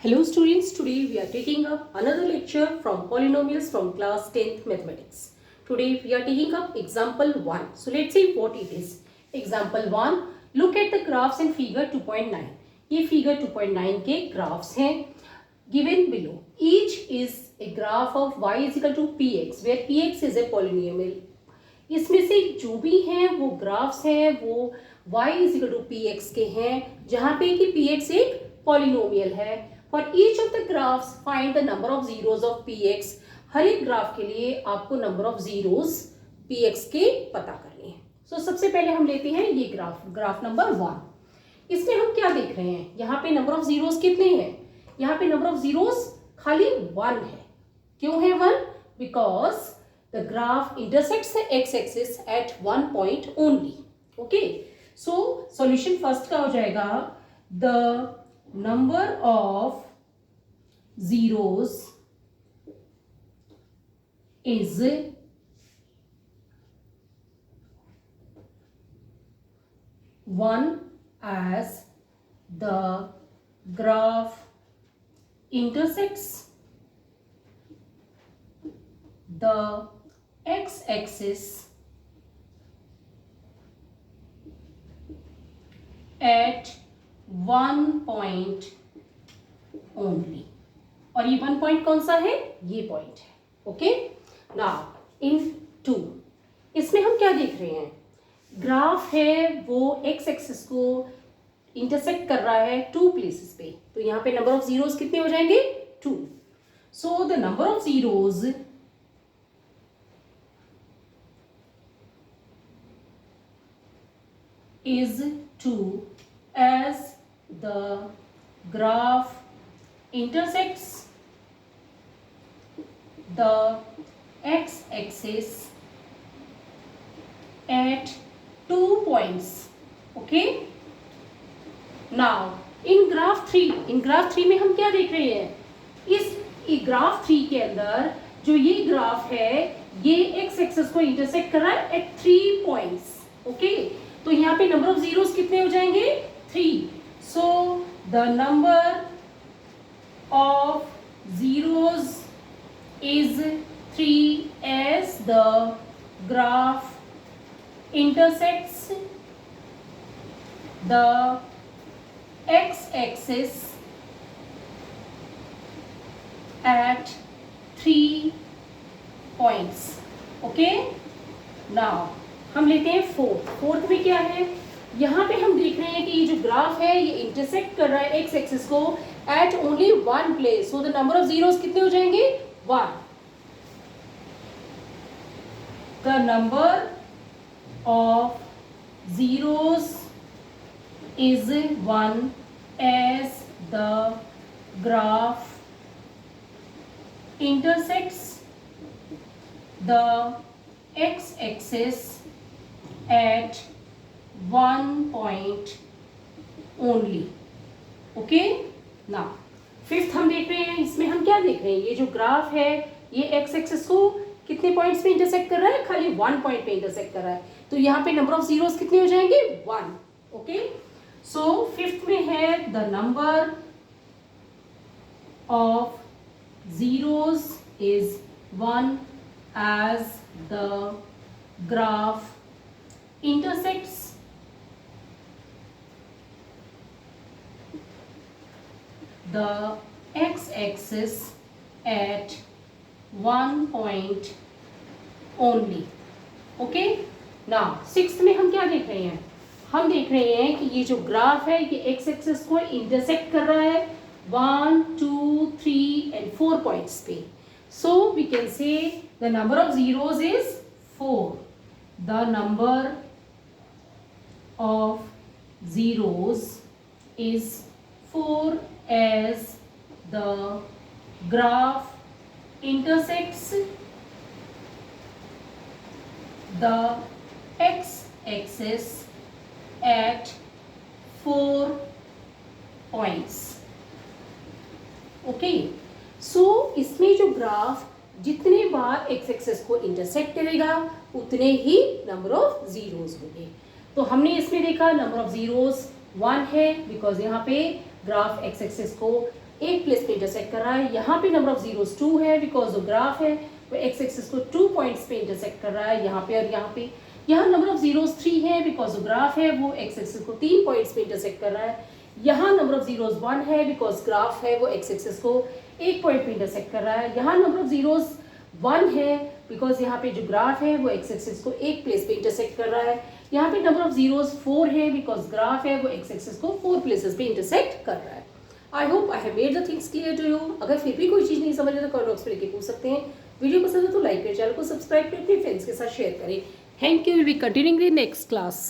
Hello students, today we are taking up another lecture from polynomials from class 10th mathematics. Today we are taking up example 1. So let's see what it is. Example 1, look at the graphs in figure 2.9. ये figure 2.9 के graphs हैं given below. Each is a graph of y is equal to px where px is a polynomial. इसमें से जो भी हैं वो graphs हैं वो y is equal to px के हैं जहाँ पे कि px एक पॉलिनोमियल है. For each of the graphs find the number of zeros of px. हर एक ग्राफ के लिए आपको नंबर ऑफ जीरोस px के पता करने हैं. So सबसे पहले हम लेते हैं ये ग्राफ नंबर 1. इसमें हम क्या देख रहे हैं, यहाँ पे नंबर ऑफ जीरोस कितने हैं, यहाँ पे नंबर ऑफ जीरोस खाली 1 है. क्यों है 1? Because the graph intersects the x axis at 1 point only. Okay, so solution first का हो जाएगा the number of zeros is 1 as the graph intersects the x-axis at 1 point only. और ये 1 point कौन सा है, ये पॉइंट है. ओके, नाउ इन 2 इसमें हम क्या देख रहे हैं, ग्राफ है वो एक्स एक्सिस को इंटरसेक्ट कर रहा है 2 प्लेसेस पे. तो यहाँ पे नंबर ऑफ जीरोस कितने हो जाएंगे, 2. सो the number of zeros is 2 as the graph intersects the x-axis at 2 points. Okay, now in graph 3 में हम क्या देख रहे हैं, इस ग्राफ 3 के अंदर जो ये ग्राफ है ये x एक्सिस को इंटरसेक्ट कर रहा है एट 3 पॉइंट्स. ओके, तो यहाँ पे नंबर ऑफ जीरोस कितने हो जाएंगे, 3. So the number of zeros is 3 as the graph intersects the x-axis at 3 points. Okay, now हम लेते हैं फोर्थ में क्या है, यहाँ पे हम देख रहे हैं कि ये जो ग्राफ है ये इंटरसेक्ट कर रहा है एक्स एक्सिस को at only 1 place. So the number of zeros कितने हो जाएंगे, 1. The number of zeros is 1 as the graph intersects the x axis at 1 point only. Okay, ना फिफ्थ हम देख रहे हैं, इसमें हम क्या देख रहे हैं, ये जो ग्राफ है ये एक्स एक्सिस को कितने पॉइंट्स पे इंटरसेक्ट कर रहा है, खाली 1 पॉइंट पे इंटरसेक्ट कर रहा है. तो यहाँ पे नंबर ऑफ जीरोस कितने हो जाएंगे, 1. ओके, सो फिफ्थ में है the number of zeros is 1 as the graph intersects the x-axis at 1 point only. Okay, now sixth में हम क्या देख रहे हैं, हम देख रहे हैं कि ये जो ग्राफ है ये x एक्सिस को इंटरसेक्ट कर रहा है 1, 2, 3 and 4 पॉइंट्स पे. So we can say the number of zeros is 4. The number of zeros is 4 as the graph intersects the x-axis at 4 points. Okay, so इसमें जो ग्राफ जितने बार एक्स एक्सिस को intersect करेगा उतने ही नंबर ऑफ जीरोस होंगे. तो हमने इसमें देखा नंबर ऑफ जीरोस 1 है बिकॉज यहाँ पे ग्राफ एक्स एक्सिस को एक प्लेस पे इंटरसेक्ट कर रहा है। यहाँ पे नंबर ऑफ जीरोस 2 है बिकॉज जो ग्राफ है वो एक्स एक्सिस को 2 पॉइंट्स पे इंटरसेक्ट कर रहा है, यहाँ पे और यहाँ पे। यहाँ नंबर ऑफ जीरोस 3 है बिकॉज जो ग्राफ है वो एक्स एक्सिस को 3 पॉइंट्स पे इंटरसेक्ट कर रहा है। यहाँ नंबर ऑफ जीरोस 1 है बिकॉज ग्राफ है वो एक्स एक्सिस को 1 पॉइंट पे इंटरसेक्ट कर रहा है। यहाँ नंबर ऑफ जीरोस 1 है बिकॉज यहाँ पे जो ग्राफ है वो एक्स एक्सिस को एक प्लेस पे इंटरसेक्ट कर रहा है। यहाँ पे नंबर ऑफ जीरोस 4 है बिकॉज ग्राफ है वो एक्स एक्सिस को 4 प्लेसेस पे इंटरसेक्ट कर रहा है। I hope I have made the things clear to you. अगर फिर भी कोई चीज़ नहीं समझ तो कमेंट बॉक्स में लिख के पूछ सकते हैं। वीडियो पसंद है तो लाइक करें, चैनल को सब्सक्राइब करें, अपने फ्रेंड्स के साथ शेयर करें। Thank you. Will be continuing the next class.